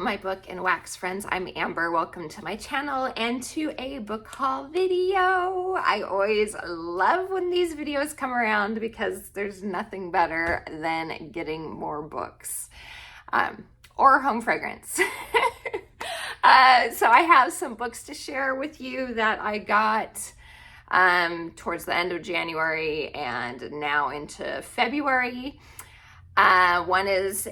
my book and wax friends. I'm Amber. Welcome to my channel and to a book haul video. I always love when these videos come around because there's nothing better than getting more books or home fragrance. So I have some books to share with you that I got towards the end of January and now into February. One is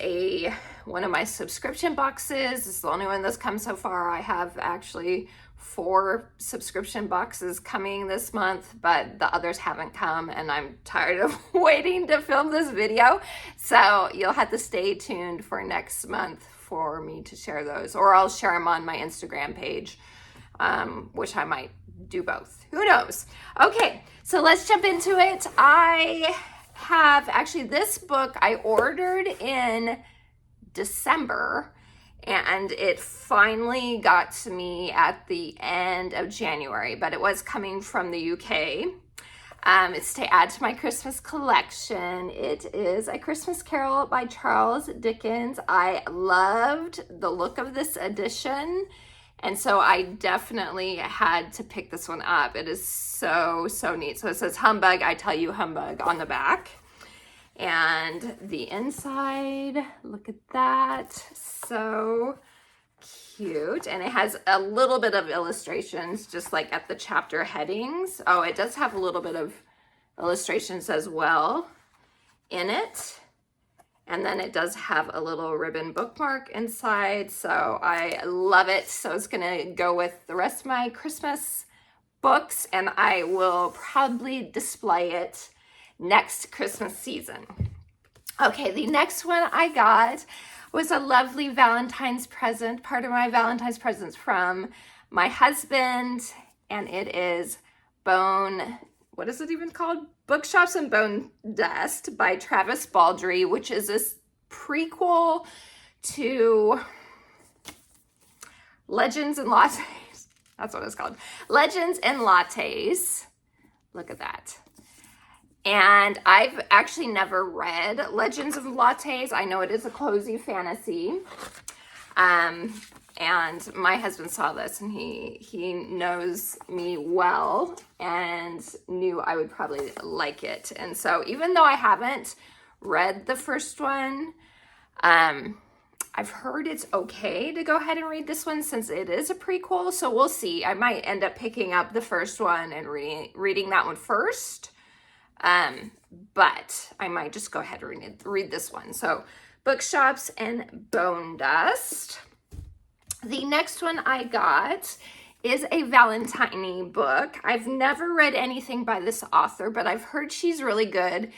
one of my subscription boxes. It's the only one that's come so far. I have actually 4 subscription boxes coming this month, but the others haven't come and I'm tired of waiting to film this video. So you'll have to stay tuned for next month for me to share those, or I'll share them on my Instagram page, which I might do both. Who knows? Okay, so let's jump into it. I have actually this book I ordered in December and it finally got to me at the end of January, but it was coming from the UK. It's to add to my Christmas collection. It is A Christmas Carol by Charles Dickens. I loved the look of this edition, and so I definitely had to pick this one up. It is so neat. So it says humbug, I tell you humbug on the back. And the inside, look at that. So cute. And it has a little bit of illustrations just like at the chapter headings. Oh, it does have a little bit of illustrations as well in it. And then it does have a little ribbon bookmark inside. So I love it. So it's gonna go with the rest of my Christmas books, and I will proudly display it next Christmas season. Okay, the next one I got was a lovely Valentine's present, part of my Valentine's presents from my husband, and it is what is it even called? Bookshops and Bone Dust by Travis Baldree, which is a prequel to Legends and Lattes. That's what it's called. Legends and Lattes. Look at that. And I've actually never read Legends of Lattes. I know it is a cozy fantasy. And my husband saw this and he knows me well and knew I would probably like it. And so even though I haven't read the first one, I've heard it's okay to go ahead and read this one since it is a prequel. So we'll see. I might end up picking up the first one and reading that one first. But I might just go ahead and read this one. So Bookshops and Bone Dust. The next one I got is a Valentine book. I've never read anything by this author, but I've heard she's really good.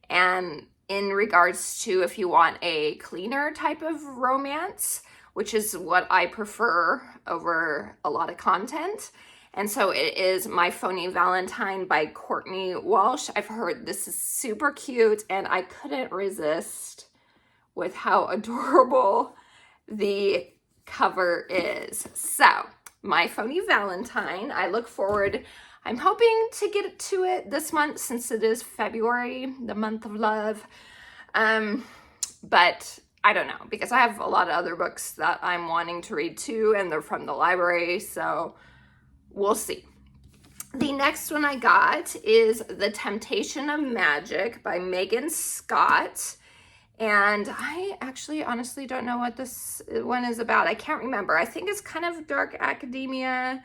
And in regards to if you want a cleaner type of romance, which is what I prefer over a lot of content. And so it is My Phony Valentine by Courtney Walsh. I've heard this is super cute and I couldn't resist with how adorable the cover is. So My Phony Valentine, I look forward, I'm hoping to get to it this month since it is February, the month of love. But I don't know, because I have a lot of other books that I'm wanting to read too, and they're from the library, so we'll see. The next one I got is The Temptation of Magic by Megan Scott. And I actually honestly don't know what this one is about. I can't remember. I think it's kind of dark academia.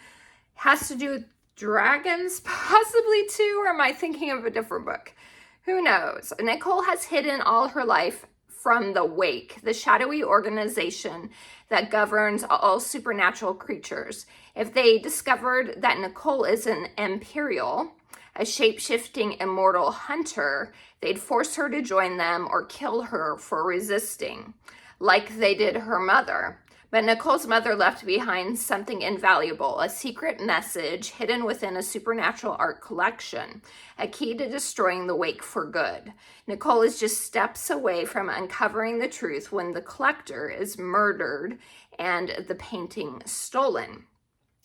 Has to do with dragons possibly too, or am I thinking of a different book? Who knows? Nicole has hidden all her life from the Wake, the shadowy organization that governs all supernatural creatures. If they discovered that Nicole is an Imperial, a shape-shifting immortal hunter, they'd force her to join them or kill her for resisting, like they did her mother. But Nicole's mother left behind something invaluable, a secret message hidden within a supernatural art collection, a key to destroying the Wake for good. Nicole is just steps away from uncovering the truth when the collector is murdered and the painting stolen.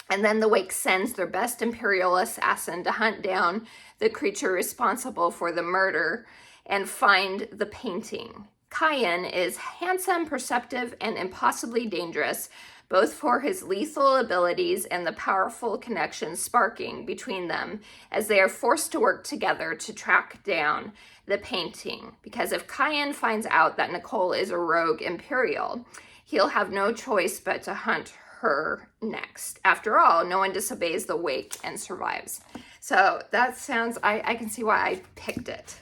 And then the Wake sends their best Imperial assassin to hunt down the creature responsible for the murder and find the painting. Kian is handsome, perceptive, and impossibly dangerous, both for his lethal abilities and the powerful connection sparking between them as they are forced to work together to track down the painting. Because if Kian finds out that Nicole is a rogue Imperial, he'll have no choice but to hunt her next. After all, no one disobeys the wake and survives. So that sounds, I can see why I picked it.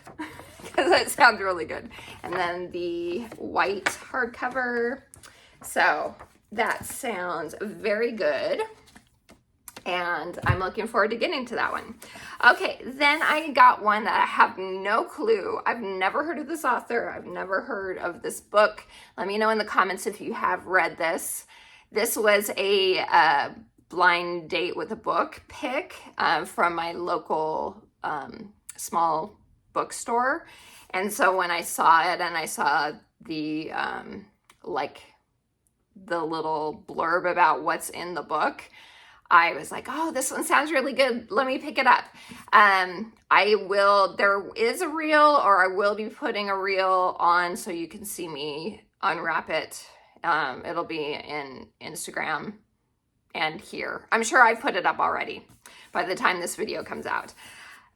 Because it sounds really good. And then the white hardcover. So that sounds very good. And I'm looking forward to getting to that one. Okay, then I got one that I have no clue. I've never heard of this author. I've never heard of this book. Let me know in the comments if you have read this. This was a blind date with a book pick from my local small bookstore. And so when I saw it and I saw the the little blurb about what's in the book, I was like, oh, this one sounds really good. Let me pick it up. There is a reel, or I will be putting a reel on so you can see me unwrap it. It'll be in Instagram and here. I'm sure I've put it up already by the time this video comes out.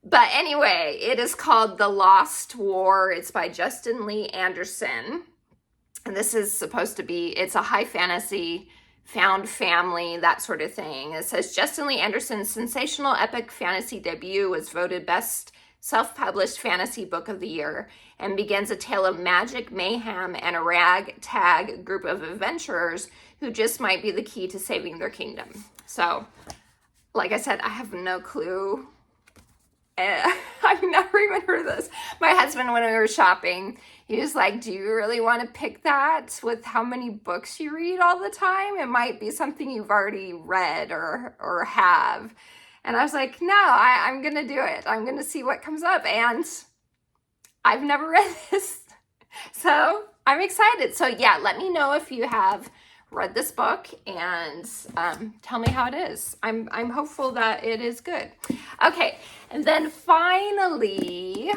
But anyway, it is called The Lost War. It's by Justin Lee Anderson. And this is supposed to be, it's a high fantasy, found family, that sort of thing. It says Justin Lee Anderson's sensational epic fantasy debut was voted best self-published fantasy book of the year and begins a tale of magic, mayhem, and a ragtag group of adventurers who just might be the key to saving their kingdom. So, like I said, I have no clue. I've never even heard of this. My husband, when we were shopping, he was like, do you really want to pick that with how many books you read all the time? It might be something you've already read or have. And I was like, no, I'm going to do it. I'm going to see what comes up. And I've never read this. So I'm excited. So yeah, let me know if you have read this book and tell me how it is. I'm hopeful that it is good. Okay, and then finally,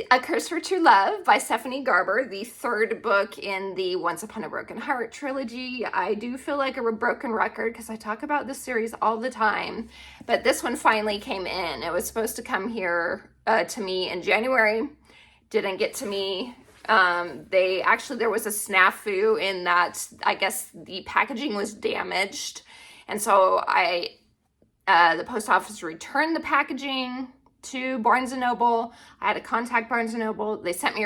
A Curse for True Love by Stephanie Garber, the third book in the Once Upon a Broken Heart trilogy. I do feel like a broken record because I talk about this series all the time, but this one finally came in. It was supposed to come here to me in January. Didn't get to me. There was a snafu in that I guess the packaging was damaged. And so the post office returned the packaging to Barnes & Noble. I had to contact Barnes & Noble. They sent me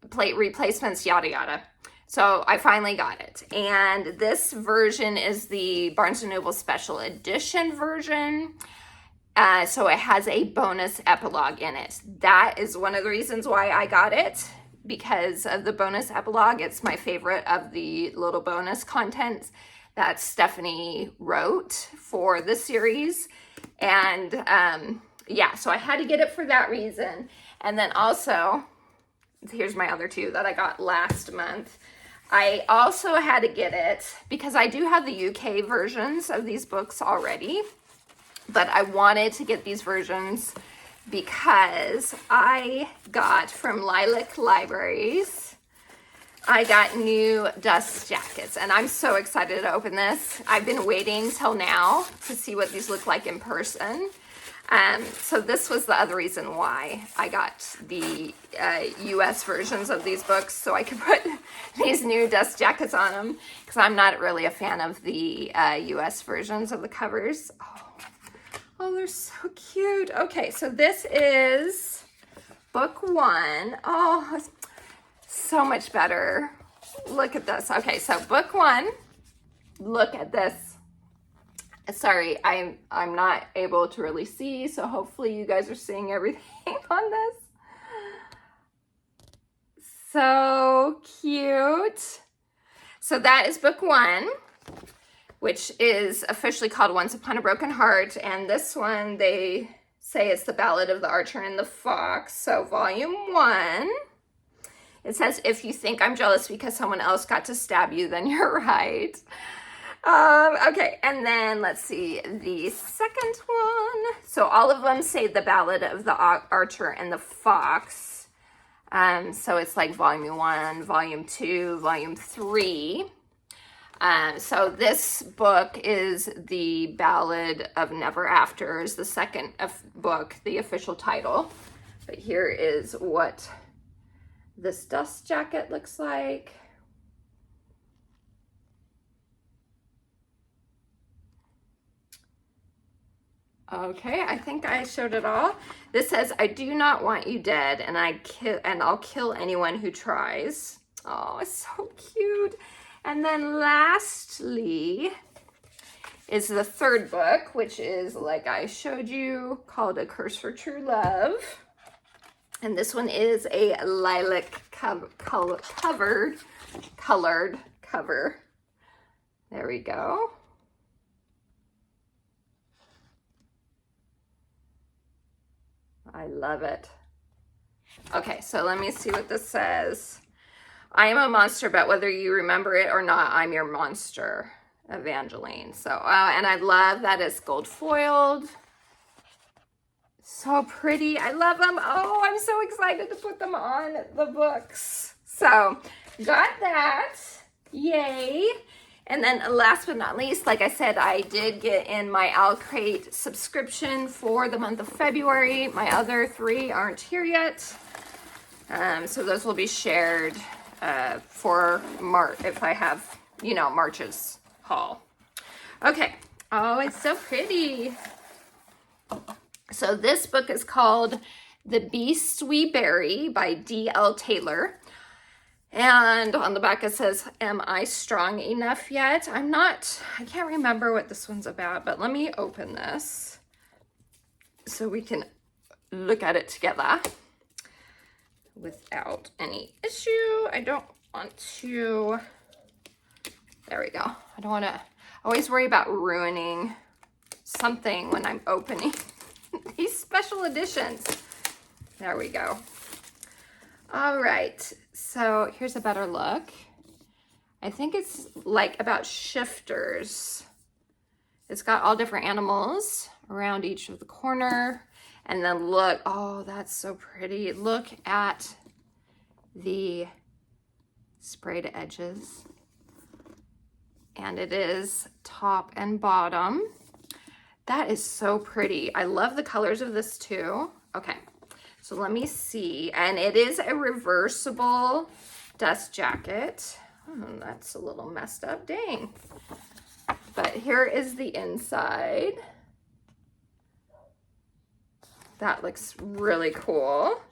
plate replacements, yada, yada. So I finally got it. And this version is the Barnes & Noble special edition version. So it has a bonus epilogue in it. That is one of the reasons why I got it, because of the bonus epilogue. It's my favorite of the little bonus content that Stephanie wrote for the series. And yeah, so I had to get it for that reason. And then also, here's my other two that I got last month. I also had to get it because I do have the UK versions of these books already. But I wanted to get these versions because I got from Lilac Libraries, I got new dust jackets. And I'm so excited to open this. I've been waiting till now to see what these look like in person. So this was the other reason why I got the US versions of these books, so I could put these new dust jackets on them, because I'm not really a fan of the US versions of the covers. Oh, they're so cute. Okay, so this is book one. Oh, it's so much better. Look at this. Okay, so book one. Look at this. Sorry, I'm not able to really see, so hopefully you guys are seeing everything on this. So cute. So that is book one, which is officially called Once Upon a Broken Heart. And this one, they say it's the Ballad of the Archer and the Fox. So volume one, it says, if you think I'm jealous because someone else got to stab you, then you're right. Okay, and then let's see the second one. So all of them say the Ballad of the Archer and the Fox. So it's like volume 1, volume 2, volume 3. So this book is The Ballad of Never After, is the second book, the official title. But here is what this dust jacket looks like. Okay, I think I showed it all. This says, "I do not want you dead, and I'll kill anyone who tries." Oh, it's so cute. And then lastly is the third book, which is, like I showed you, called A Curse for True Love. And this one is a lilac colored cover. There we go. I love it. Okay, so let me see what this says. "I am a monster, but whether you remember it or not, I'm your monster, Evangeline." So, and I love that it's gold foiled. So pretty. I love them. Oh, I'm so excited to put them on the books. So, got that. Yay. And then last but not least, like I said, I did get in my OwlCrate subscription for the month of February. My other 3 aren't here yet. So those will be shared for March, if I have, March's haul. Okay. Oh, it's so pretty. So this book is called The Beasts We Bury by D.L. Taylor. And on the back it says, "Am I strong enough yet?" I can't remember what this one's about, but let me open this so we can look at it together without any issue. I don't want to, there we go. I don't want to always worry about ruining something when I'm opening these special editions. There we go. All right, so here's a better look. I think it's like about shifters. It's got all different animals around each of the corner. And then look, oh, that's so pretty. Look at the sprayed edges. And it is top and bottom. That is so pretty. I love the colors of this too. Okay. So let me see, and it is a reversible dust jacket. Oh, that's a little messed up, dang. But here is the inside. That looks really cool.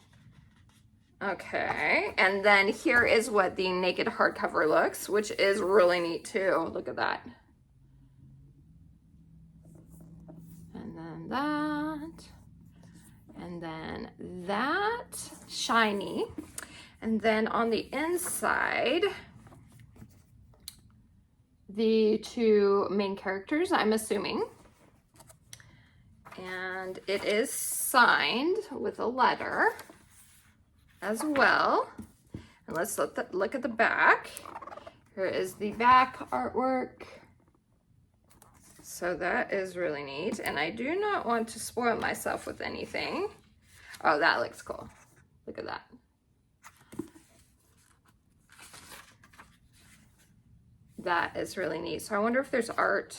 Okay, and then here is what the naked hardcover looks, which is really neat too. Look at that. And then that. And then that, shiny. And then on the inside, the 2 main characters, I'm assuming. And it is signed with a letter as well. And let's look at the back. Here is the back artwork. So that is really neat. And I do not want to spoil myself with anything. Oh, that looks cool. Look at that. That is really neat. So I wonder if there's art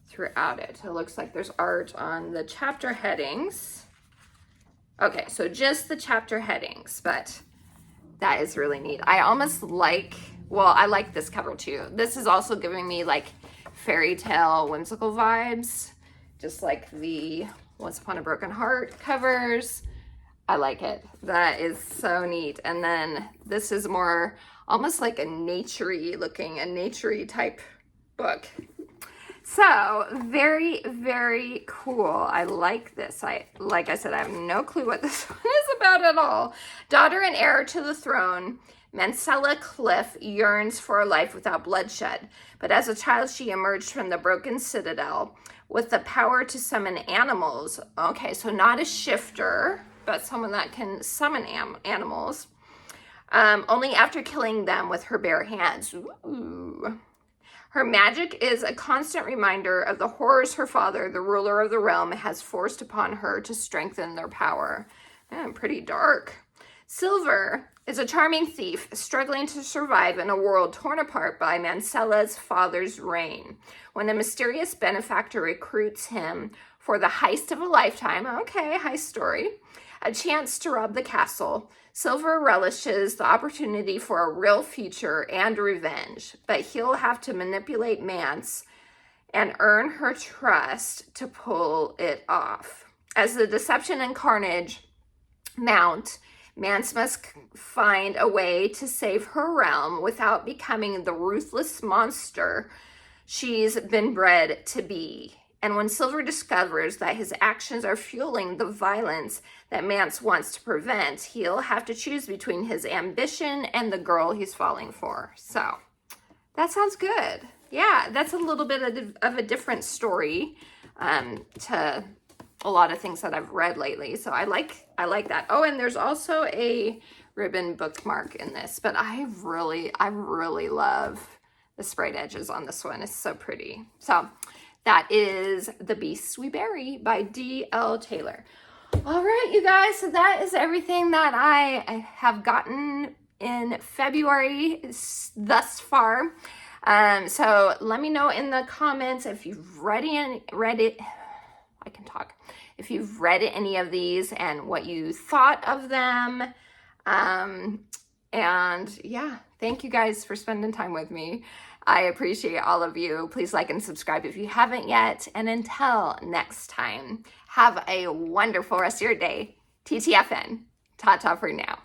throughout it. It looks like there's art on the chapter headings. Okay, so just the chapter headings, but that is really neat. I almost like, well, I like this cover too. This is also giving me like fairy tale whimsical vibes, just like the Once Upon a Broken Heart covers. I like it. That is so neat. And then this is more almost like a naturey looking, a naturey type book. So very, very cool. I like this. Like I said, I have no clue what this one is about at all. Daughter and heir to the throne, Mancella Cliff yearns for a life without bloodshed. But as a child, she emerged from the broken citadel with the power to summon animals. Okay, so not a shifter, but someone that can summon animals. Only after killing them with her bare hands. Ooh. Her magic is a constant reminder of the horrors her father, the ruler of the realm, has forced upon her to strengthen their power. Man, pretty dark. Silver is a charming thief struggling to survive in a world torn apart by Mancella's father's reign. When a mysterious benefactor recruits him for the heist of a lifetime, okay, heist story, a chance to rob the castle, Silver relishes the opportunity for a real future and revenge, but he'll have to manipulate Mance and earn her trust to pull it off. As the deception and carnage mount, Mance must find a way to save her realm without becoming the ruthless monster she's been bred to be. And when Silver discovers that his actions are fueling the violence that Mance wants to prevent, he'll have to choose between his ambition and the girl he's falling for. So that sounds good. Yeah, that's a little bit of a different story to a lot of things that I've read lately. So I like that. Oh, and there's also a ribbon bookmark in this, but I really love the sprayed edges on this one. It's so pretty. So that is The Beasts We Bury by D.L. Taylor. All right, you guys, so that is everything that I have gotten in February thus far. So let me know in the comments if you've read it. I can talk. If you've read any of these and what you thought of them. And yeah, thank you guys for spending time with me. I appreciate all of you. Please like and subscribe if you haven't yet. And until next time, have a wonderful rest of your day. TTFN. Ta-ta for now.